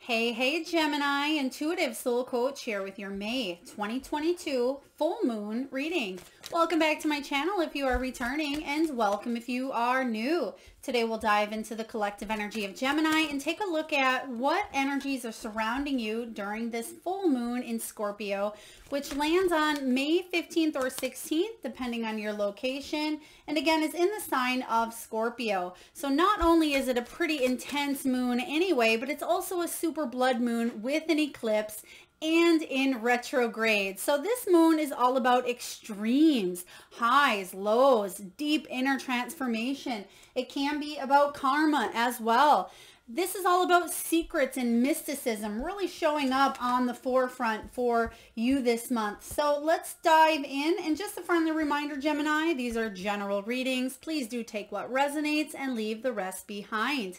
Hey, Gemini, Intuitive Soul Coach here with your May 2022 full moon reading. Welcome back to my channel if you are returning, and welcome if you are new. Today we'll dive into the collective energy of Gemini and take a look at what energies are surrounding you during this full moon in Scorpio, which lands on May 15th or 16th, depending on your location, and again is in the sign of Scorpio. So not only is it a pretty intense moon anyway, but it's also a super blood moon with an eclipse and in retrograde. So this moon is all about extremes, highs, lows, deep inner transformation. It can be about karma as well. This is all about secrets and mysticism really showing up on the forefront for you this month. So let's dive in. And just a friendly reminder, Gemini, these are general readings. Please do take what resonates and leave the rest behind.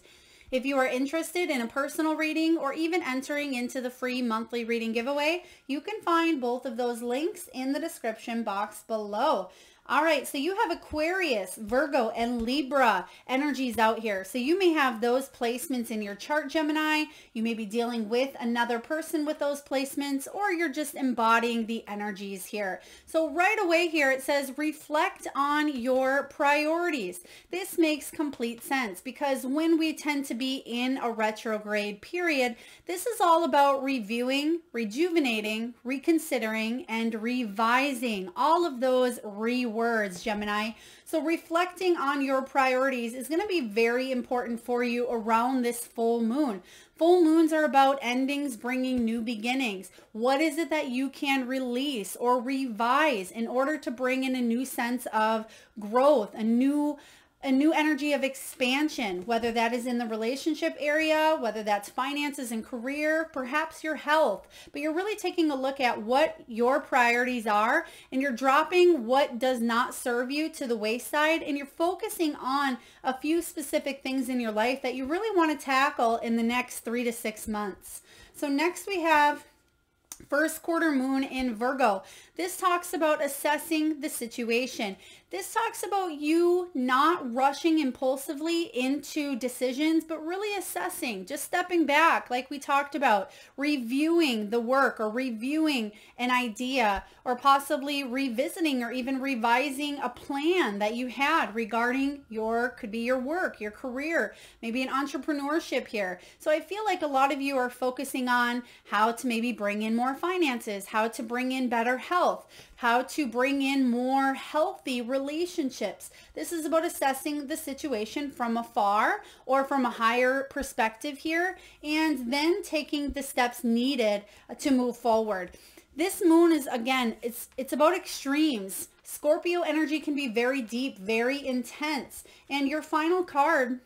If you are interested in a personal reading or even entering into the free monthly reading giveaway, you can find both of those links in the description box below. All right, so you have Aquarius, Virgo, and Libra energies out here. So you may have those placements in your chart, Gemini. You may be dealing with another person with those placements, or you're just embodying the energies here. So right away here, it says reflect on your priorities. This makes complete sense because when we tend to be in a retrograde period, this is all about reviewing, rejuvenating, reconsidering, and revising all of those words, Gemini. So reflecting on your priorities is going to be very important for you around this full moon. Full moons are about endings, bringing new beginnings. What is it that you can release or revise in order to bring in a new sense of growth, a new energy of expansion, whether that is in the relationship area, whether that's finances and career, perhaps your health. But you're really taking a look at what your priorities are, and you're dropping what does not serve you to the wayside, and you're focusing on a few specific things in your life that you really want to tackle in the next 3 to 6 months. So next we have first quarter moon in Virgo. This talks about assessing the situation. This talks about you not rushing impulsively into decisions, but really assessing, just stepping back like we talked about, reviewing the work or reviewing an idea, or possibly revisiting or even revising a plan that you had regarding could be your work, your career, maybe an entrepreneurship here. So I feel like a lot of you are focusing on how to maybe bring in more finances, how to bring in better health, how to bring in more healthy relationships. This is about assessing the situation from afar or from a higher perspective here, and then taking the steps needed to move forward. This moon is, again, it's about extremes. Scorpio energy can be very deep, very intense. And your final card,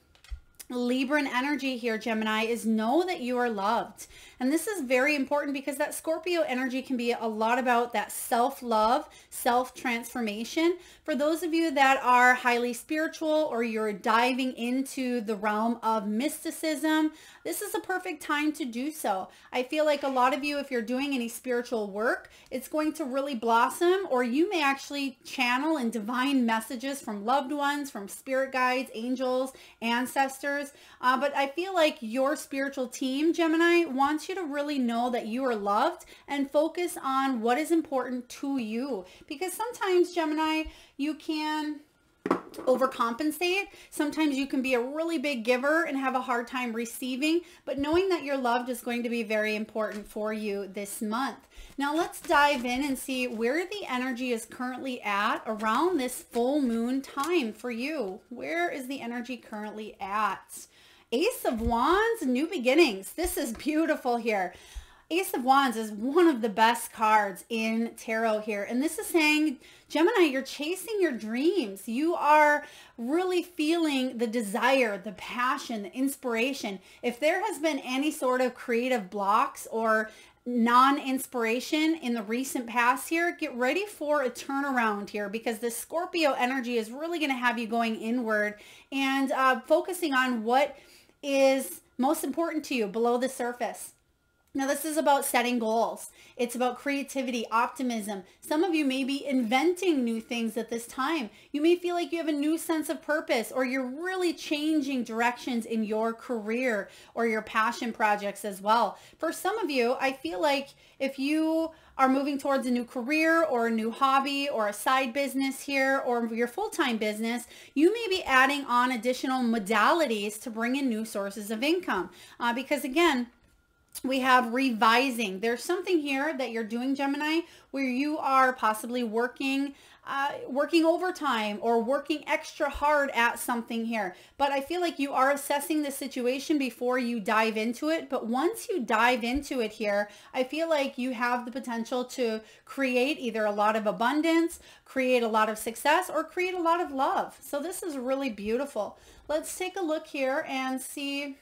Libran energy here, Gemini, is know that you are loved. And this is very important because that Scorpio energy can be a lot about that self-love, self-transformation. For those of you that are highly spiritual or you're diving into the realm of mysticism, this is a perfect time to do so. I feel like a lot of you, if you're doing any spiritual work, it's going to really blossom, or you may actually channel and divine messages from loved ones, from spirit guides, angels, ancestors. But I feel like your spiritual team, Gemini, wants you to really know that you are loved and focus on what is important to you. Because sometimes, Gemini, you can overcompensate. Sometimes you can be a really big giver and have a hard time receiving, but knowing that you're loved is going to be very important for you this month. Now let's dive in and see where the energy is currently at around this full moon time for you. Where is the energy currently at? Ace of Wands, new beginnings. This is beautiful here. Ace of Wands is one of the best cards in tarot here. And this is saying, Gemini, you're chasing your dreams. You are really feeling the desire, the passion, the inspiration. If there has been any sort of creative blocks or non-inspiration in the recent past here, get ready for a turnaround here, because the Scorpio energy is really going to have you going inward and focusing on what is most important to you below the surface. Now, this is about setting goals. It's about creativity, optimism. Some of you may be inventing new things at this time. You may feel like you have a new sense of purpose, or you're really changing directions in your career or your passion projects as well. For some of you, I feel like if you are moving towards a new career or a new hobby or a side business here or your full-time business, you may be adding on additional modalities to bring in new sources of income. Because again, we have revising. There's something here that you're doing, Gemini, where you are possibly working overtime or working extra hard at something here. But I feel like you are assessing the situation before you dive into it. But once you dive into it here, I feel like you have the potential to create either a lot of abundance, create a lot of success, or create a lot of love. So this is really beautiful. Let's take a look here and see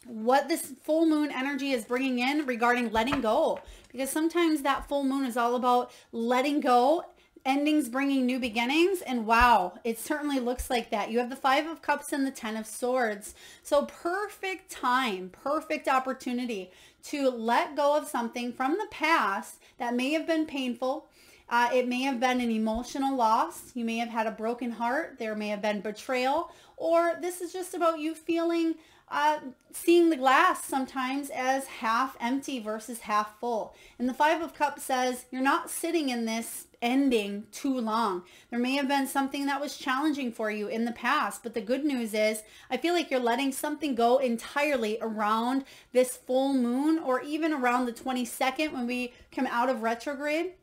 what this full moon energy is bringing in regarding letting go, because sometimes that full moon is all about letting go, endings bringing new beginnings. And wow, it certainly looks like that. You have the 5 of Cups and the 10 of Swords. So perfect time, perfect opportunity to let go of something from the past that may have been painful. It may have been an emotional loss. You may have had a broken heart. There may have been betrayal, or this is just about you feeling seeing the glass sometimes as half empty versus half full. And the 5 of Cups says you're not sitting in this ending too long. There may have been something that was challenging for you in the past, but the good news is I feel like you're letting something go entirely around this full moon, or even around the 22nd when we come out of retrograde.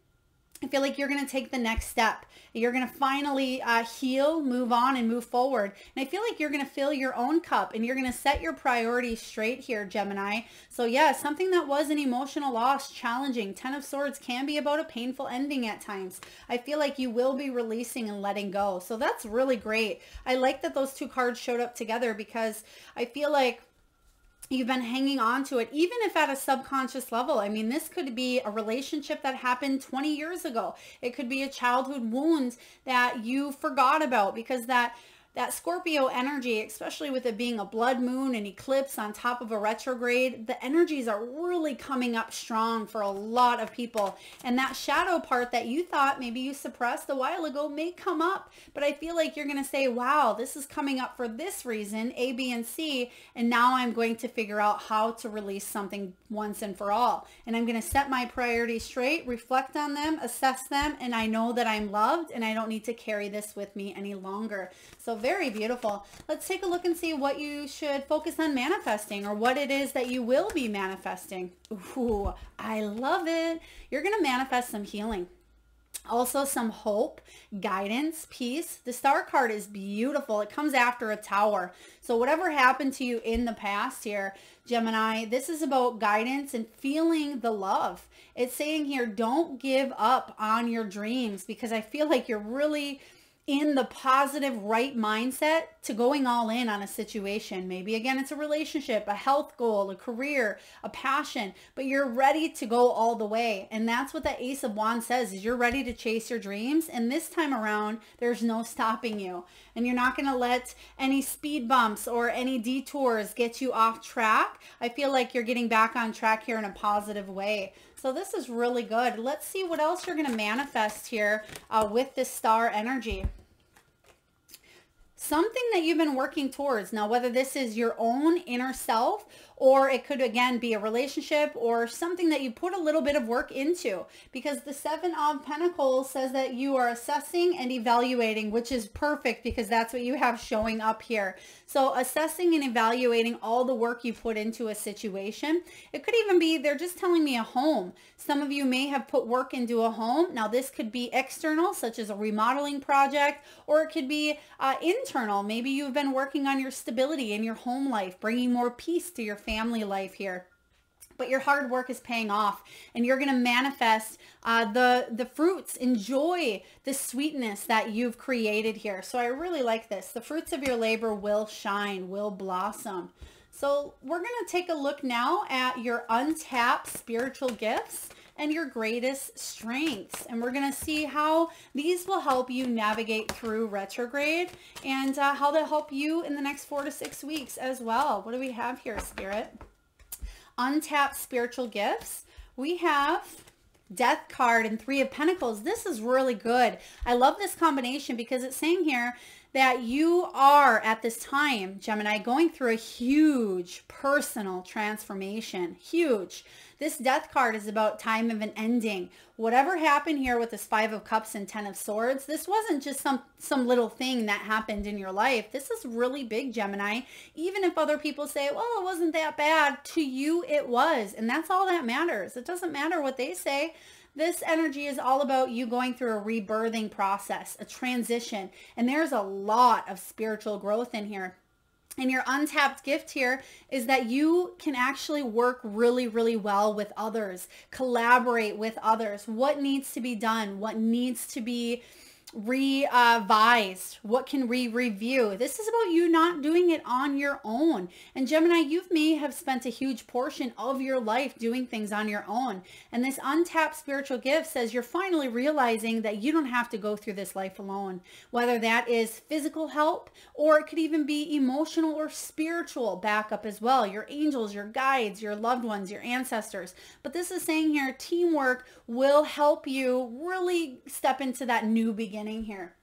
I feel like you're going to take the next step. You're going to finally heal, move on, and move forward. And I feel like you're going to fill your own cup, and you're going to set your priorities straight here, Gemini. So yeah, something that was an emotional loss, challenging. 10 of Swords can be about a painful ending at times. I feel like you will be releasing and letting go. So that's really great. I like that those 2 cards showed up together, because I feel like you've been hanging on to it, even if at a subconscious level. I mean, this could be a relationship that happened 20 years ago. It could be a childhood wound that you forgot about, because that Scorpio energy, especially with it being a blood moon and eclipse on top of a retrograde, the energies are really coming up strong for a lot of people. And that shadow part that you thought maybe you suppressed a while ago may come up, but I feel like you're going to say, wow, this is coming up for this reason, A, B, and C, and now I'm going to figure out how to release something once and for all. And I'm going to set my priorities straight, reflect on them, assess them, and I know that I'm loved and I don't need to carry this with me any longer. So very beautiful. Let's take a look and see what you should focus on manifesting, or what it is that you will be manifesting. Ooh, I love it. You're going to manifest some healing. Also some hope, guidance, peace. The Star card is beautiful. It comes after a Tower. So whatever happened to you in the past here, Gemini, this is about guidance and feeling the love. It's saying here, don't give up on your dreams, because I feel like you're really in the positive, right mindset to going all in on a situation. Maybe again, it's a relationship, a health goal, a career, a passion, but you're ready to go all the way. And that's what the Ace of Wands says, is you're ready to chase your dreams. And this time around, there's no stopping you. And you're not going to let any speed bumps or any detours get you off track. I feel like you're getting back on track here in a positive way. So this is really good. Let's see what else you're going to manifest here with this Star energy. Something that you've been working towards. Now, whether this is your own inner self, or it could again be a relationship or something that you put a little bit of work into, because the 7 of Pentacles says that you are assessing and evaluating, which is perfect because that's what you have showing up here. So assessing and evaluating all the work you put into a situation. It could even be, they're just telling me a home. Some of you may have put work into a home. Now this could be external, such as a remodeling project, or it could be internal. Maybe you've been working on your stability in your home life, bringing more peace to your family life here. But your hard work is paying off, and you're going to manifest the fruits. Enjoy the sweetness that you've created here. So I really like this. The fruits of your labor will shine, will blossom. So we're going to take a look now at your untapped spiritual gifts and your greatest strengths. And we're going to see how these will help you navigate through retrograde, and how they'll help you in the next 4 to 6 weeks as well. What do we have here, Spirit? Untapped Spiritual Gifts, we have Death card and Three of Pentacles. This is really good. I love this combination because it's saying here that you are at this time, Gemini, going through a huge personal transformation. Huge. This Death card is about time of an ending. Whatever happened here with this Five of Cups and Ten of Swords, this wasn't just some little thing that happened in your life. This is really big, Gemini. Even if other people say, well, it wasn't that bad, to you it was. And that's all that matters. It doesn't matter what they say. This energy is all about you going through a rebirthing process, a transition. And there's a lot of spiritual growth in here. And your untapped gift here is that you can actually work really, really well with others, collaborate with others. What needs to be done? What needs to be revised? What can we review? This is about you not doing it on your own. And Gemini, you may have spent a huge portion of your life doing things on your own. And this untapped spiritual gift says you're finally realizing that you don't have to go through this life alone, whether that is physical help, or it could even be emotional or spiritual backup as well. Your angels, your guides, your loved ones, your ancestors. But this is saying here, teamwork will help you really step into that new beginning here.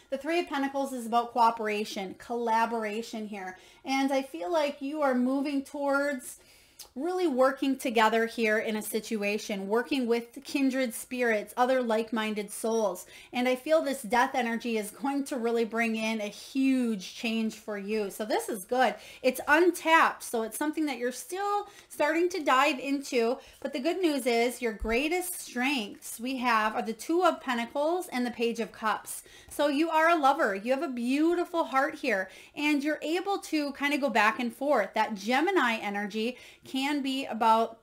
The Three of Pentacles is about cooperation, collaboration here. And I feel like you are moving towards really working together here in a situation, working with kindred spirits, other like-minded souls. And I feel this death energy is going to really bring in a huge change for you. So this is good. It's untapped. So it's something that you're still starting to dive into. But the good news is your greatest strengths we have are the Two of Pentacles and the Page of Cups. So you are a lover. You have a beautiful heart here. And you're able to kind of go back and forth. That Gemini energy can be about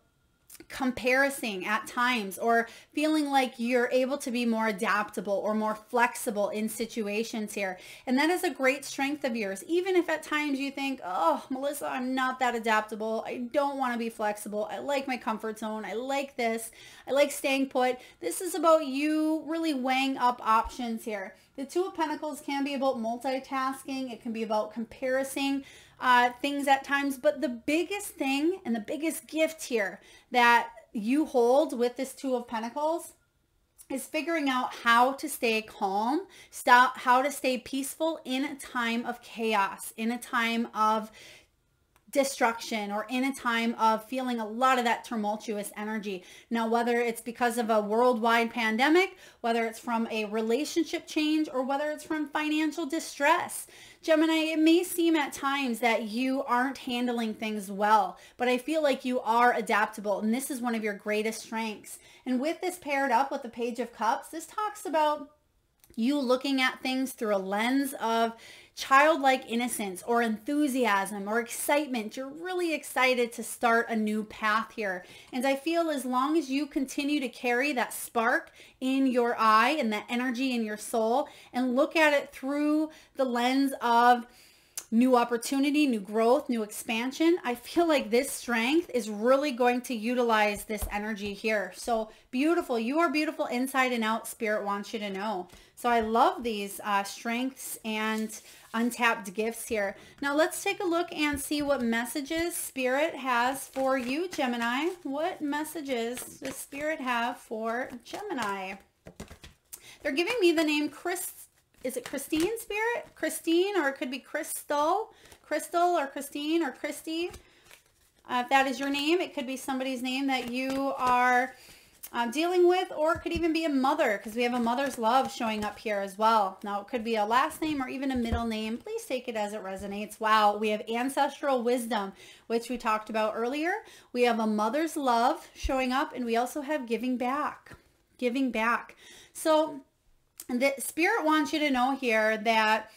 comparison at times, or feeling like you're able to be more adaptable or more flexible in situations here. And that is a great strength of yours. Even if at times you think, oh, Melissa, I'm not that adaptable. I don't want to be flexible. I like my comfort zone. I like this. I like staying put. This is about you really weighing up options here. The Two of Pentacles can be about multitasking. It can be about comparison things at times. But the biggest thing and the biggest gift here that you hold with this Two of Pentacles is figuring out how to stay calm, how to stay peaceful in a time of chaos, in a time of destruction, or in a time of feeling a lot of that tumultuous energy. Now, whether it's because of a worldwide pandemic, whether it's from a relationship change, or whether it's from financial distress, Gemini, it may seem at times that you aren't handling things well, but I feel like you are adaptable, and this is one of your greatest strengths. And with this paired up with the Page of Cups, this talks about you looking at things through a lens of childlike innocence or enthusiasm or excitement. You're really excited to start a new path here. And I feel as long as you continue to carry that spark in your eye and that energy in your soul and look at it through the lens of new opportunity, new growth, new expansion, I feel like this strength is really going to utilize this energy here. So beautiful. You are beautiful inside and out. Spirit wants you to know. So I love these strengths and untapped gifts here. Now let's take a look and see what messages Spirit has for you, Gemini. What messages does Spirit have for Gemini? They're giving me the name is it Christine, Spirit? Christine, or it could be Crystal or Christine or Christy. If that is your name, it could be somebody's name that you are dealing with, or it could even be a mother, because we have a mother's love showing up here as well. Now, it could be a last name or even a middle name. Please take it as it resonates. Wow, we have ancestral wisdom, which we talked about earlier. We have a mother's love showing up, and we also have giving back. Giving back. So the Spirit wants you to know here that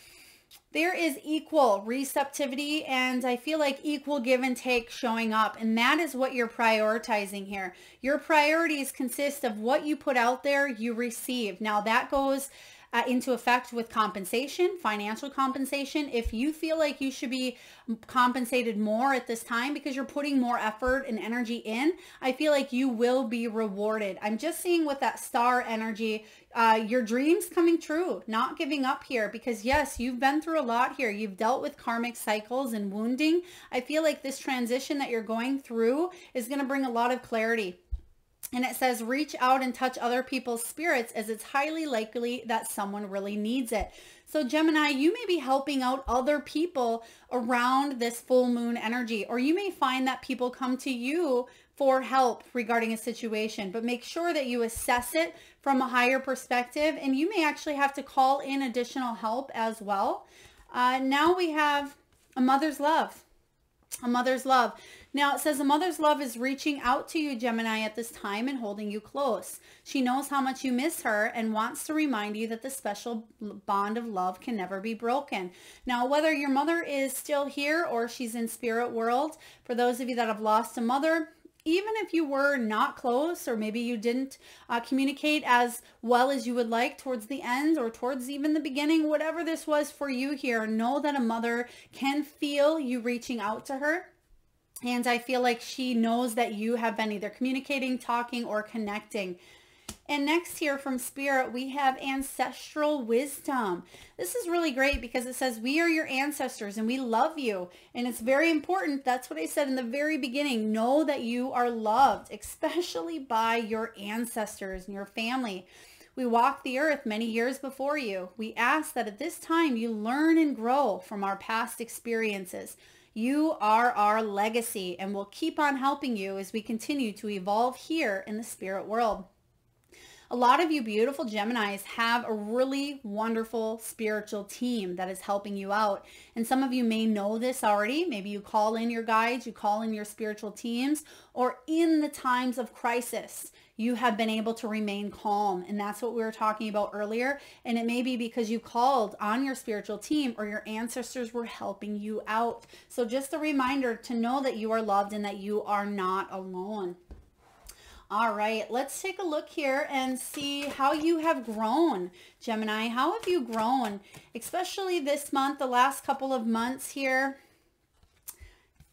there is equal receptivity, and I feel like equal give and take showing up, and that is what you're prioritizing here. Your priorities consist of what you put out there, you receive. Now that goes into effect with compensation, financial compensation. If you feel like you should be compensated more at this time because you're putting more effort and energy in, I feel like you will be rewarded. I'm just seeing with that star energy, your dreams coming true, not giving up here, because yes, you've been through a lot here. You've dealt with karmic cycles and wounding. I feel like this transition that you're going through is going to bring a lot of clarity. And it says, reach out and touch other people's spirits, as it's highly likely that someone really needs it. So Gemini, you may be helping out other people around this full moon energy, or you may find that people come to you for help regarding a situation, but make sure that you assess it from a higher perspective, and you may actually have to call in additional help as well. Now we have a mother's love. A mother's love. Now it says a mother's love is reaching out to you, Gemini, at this time and holding you close. She knows how much you miss her and wants to remind you that the special bond of love can never be broken. Now, whether your mother is still here or she's in spirit world, for those of you that have lost a mother, even if you were not close, or maybe you didn't communicate as well as you would like towards the end or towards even the beginning, whatever this was for you here, know that a mother can feel you reaching out to her. And I feel like she knows that you have been either communicating, talking, or connecting. And next here from Spirit, we have ancestral wisdom. This is really great because it says we are your ancestors and we love you. And it's very important. That's what I said in the very beginning. Know that you are loved, especially by your ancestors and your family. We walked the earth many years before you. We ask that at this time you learn and grow from our past experiences. You are our legacy, and we'll keep on helping you as we continue to evolve here in the spirit world. A lot of you beautiful Geminis have a really wonderful spiritual team that is helping you out. And some of you may know this already. Maybe you call in your guides, you call in your spiritual teams, or in the times of crisis, you have been able to remain calm. And that's what we were talking about earlier. And it may be because you called on your spiritual team or your ancestors were helping you out. So just a reminder to know that you are loved and that you are not alone. All right, let's take a look here and see how you have grown, Gemini. How have you grown, especially this month, the last couple of months here?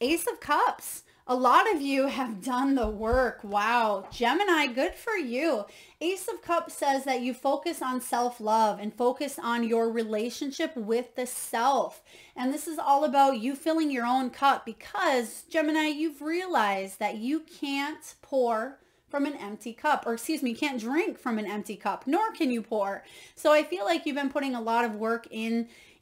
Ace of Cups. A lot of you have done the work. Wow, Gemini, good for you. Ace of Cups says that you focus on self-love and focus on your relationship with the self. And this is all about you filling your own cup because, Gemini, you've realized that you can't pour from an empty cup, or excuse me, you can't drink from an empty cup, nor can you pour. So I feel like you've been putting a lot of work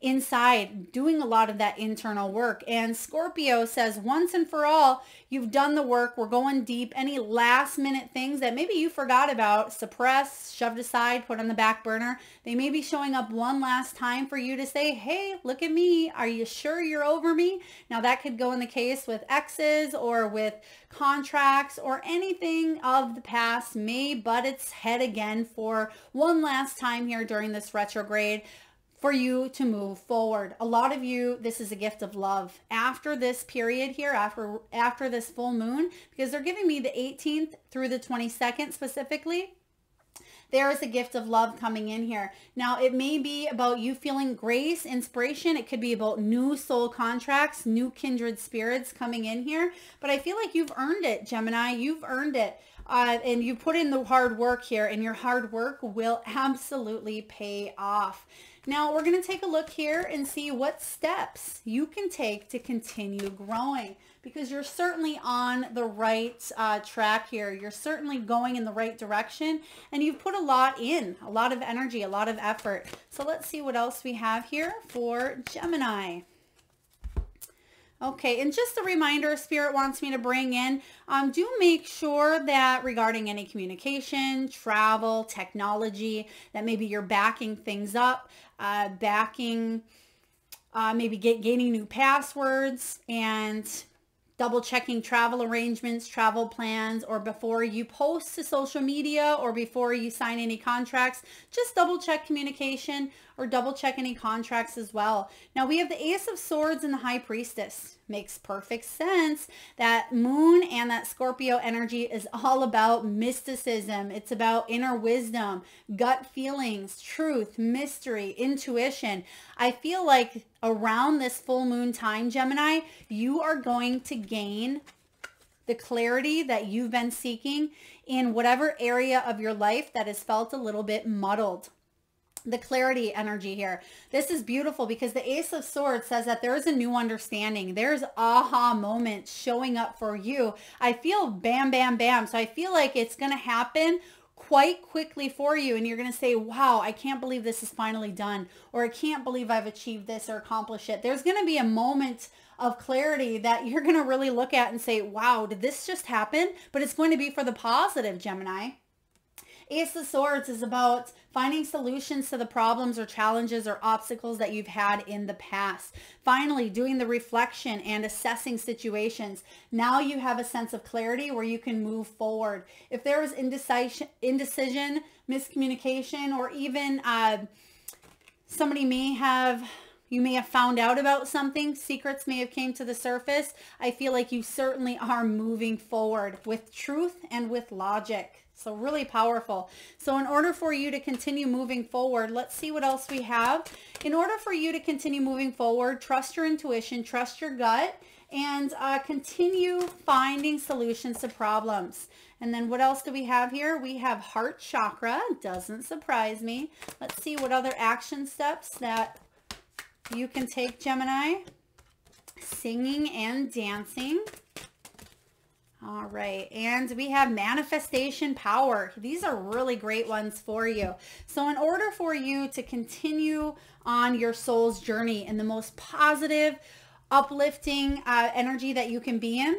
inside, doing a lot of that internal work. And Scorpio says once and for all, you've done the work. We're going deep. Any last minute things that maybe you forgot about, suppressed, shoved aside, put on the back burner, they may be showing up one last time for you to say, hey, look at me. Are you sure you're over me? Now that could go in the case with exes or with contracts or anything of the past may butt its head again for one last time here during this retrograde, for you to move forward. A lot of you, this is a gift of love. After this period here, after this full moon, because they're giving me the 18th through the 22nd specifically, there is a gift of love coming in here. Now, it may be about you feeling grace, inspiration. It could be about new soul contracts, new kindred spirits coming in here. But I feel like you've earned it, Gemini. You've earned it. And you put in the hard work here, and your hard work will absolutely pay off. Now, we're going to take a look here and see what steps you can take to continue growing, because you're certainly on the right track here. You're certainly going in the right direction, and you've put a lot in, a lot of energy, a lot of effort. So let's see what else we have here for Gemini. Okay, and just a reminder, Spirit wants me to bring in, do make sure that regarding any communication, travel, technology, that maybe you're backing things up, maybe gaining new passwords and double checking travel arrangements, travel plans, or before you post to social media or before you sign any contracts, just double check communication or double check any contracts as well. Now we have the Ace of Swords and the High Priestess. Makes perfect sense. That moon and that Scorpio energy is all about mysticism. It's about inner wisdom, gut feelings, truth, mystery, intuition. I feel like around this full moon time, Gemini, you are going to gain the clarity that you've been seeking in whatever area of your life that has felt a little bit muddled. The clarity energy here. This is beautiful because the Ace of Swords says that there is a new understanding. There's aha moments showing up for you. I feel bam, bam, bam. So I feel like it's going to happen quite quickly for you. And you're going to say, wow, I can't believe this is finally done. Or I can't believe I've achieved this or accomplished it. There's going to be a moment of clarity that you're going to really look at and say, wow, did this just happen? But it's going to be for the positive, Gemini. Ace of Swords is about finding solutions to the problems or challenges or obstacles that you've had in the past. Finally, doing the reflection and assessing situations. Now you have a sense of clarity where you can move forward. If there was indecision, miscommunication, or even you may have found out about something, secrets may have came to the surface. I feel like you certainly are moving forward with truth and with logic. So really powerful. So in order for you to continue moving forward, let's see what else we have. In order for you to continue moving forward, trust your intuition, trust your gut, and continue finding solutions to problems. And then what else do we have here? We have heart chakra. Doesn't surprise me. Let's see what other action steps that you can take, Gemini. Singing and dancing. All right, and we have manifestation power. These are really great ones for you. So in order for you to continue on your soul's journey in the most positive, uplifting energy that you can be in,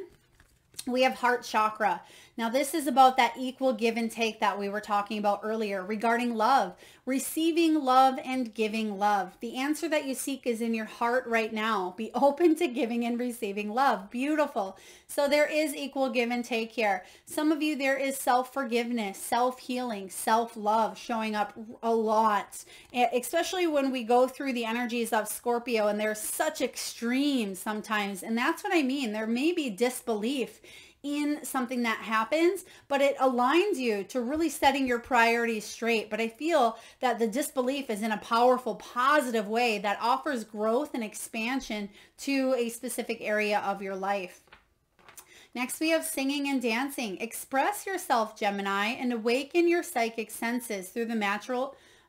we have heart chakra. Now this is about that equal give and take that we were talking about earlier regarding love, receiving love and giving love. The answer that you seek is in your heart right now. Be open to giving and receiving love. Beautiful. So there is equal give and take here. Some of you, there is self-forgiveness, self-healing, self-love showing up a lot, especially when we go through the energies of Scorpio, and there's such extremes sometimes. And that's what I mean. There may be disbelief in something that happens, but it aligns you to really setting your priorities straight. But I feel that the disbelief is in a powerful, positive way that offers growth and expansion to a specific area of your life. Next, we have singing and dancing. Express yourself, Gemini, and awaken your psychic senses through the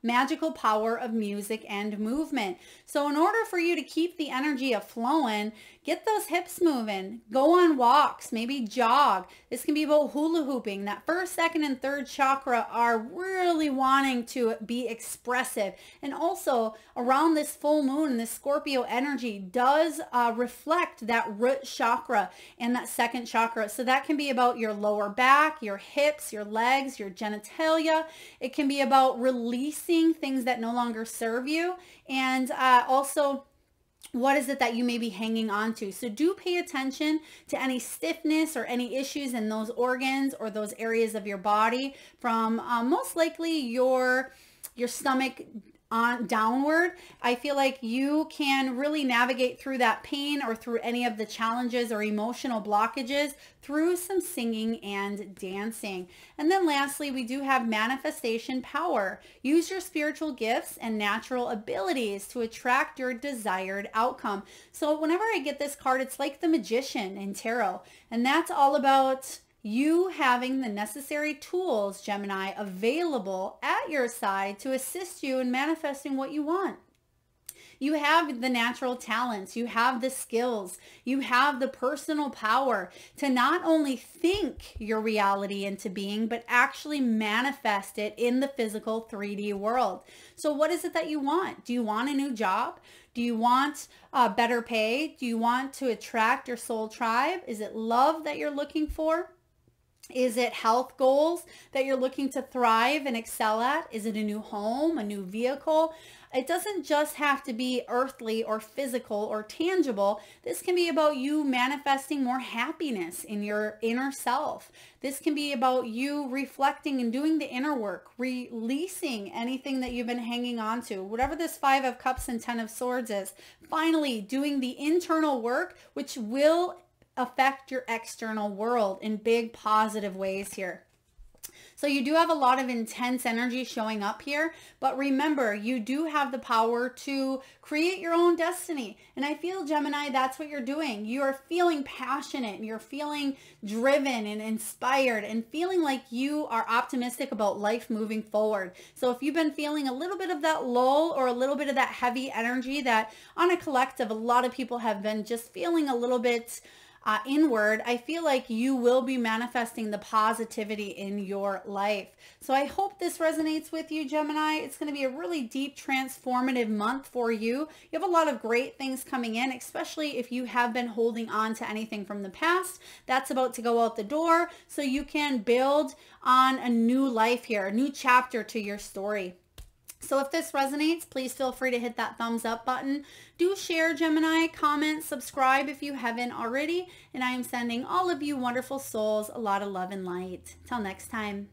magical power of music and movement. So in order for you to keep the energy flowing, get those hips moving, go on walks, maybe jog. This can be about hula hooping. That first, second, and third chakra are really wanting to be expressive. And also around this full moon, this Scorpio energy does reflect that root chakra and that second chakra. So that can be about your lower back, your hips, your legs, your genitalia. It can be about releasing things that no longer serve you. And also, what is it that you may be hanging on to? So do pay attention to any stiffness or any issues in those organs or those areas of your body from most likely your stomach on downward. I feel like you can really navigate through that pain or through any of the challenges or emotional blockages through some singing and dancing. And then lastly, we do have manifestation power. Use your spiritual gifts and natural abilities to attract your desired outcome. So whenever I get this card, it's like the magician in tarot, and that's all about you having the necessary tools, Gemini, available at your side to assist you in manifesting what you want. You have the natural talents, you have the skills, you have the personal power to not only think your reality into being, but actually manifest it in the physical 3D world. So what is it that you want? Do you want a new job? Do you want better pay? Do you want to attract your soul tribe? Is it love that you're looking for? Is it health goals that you're looking to thrive and excel at? Is it a new home, a new vehicle? It doesn't just have to be earthly or physical or tangible. This can be about you manifesting more happiness in your inner self. This can be about you reflecting and doing the inner work, releasing anything that you've been hanging on to. Whatever this 5 of Cups and 10 of Swords is, finally doing the internal work, which will affect your external world in big positive ways here. So you do have a lot of intense energy showing up here, but remember, you do have the power to create your own destiny. And I feel, Gemini, that's what you're doing. You are feeling passionate and you're feeling driven and inspired and feeling like you are optimistic about life moving forward. So if you've been feeling a little bit of that lull or a little bit of that heavy energy that on a collective, a lot of people have been just feeling a little bit inward, I feel like you will be manifesting the positivity in your life. So I hope this resonates with you, Gemini. It's going to be a really deep, transformative month for you. You have a lot of great things coming in, especially if you have been holding on to anything from the past. That's about to go out the door, so you can build on a new life here, a new chapter to your story. So if this resonates, please feel free to hit that thumbs up button. Do share, Gemini, comment, subscribe if you haven't already. And I am sending all of you wonderful souls a lot of love and light. Till next time.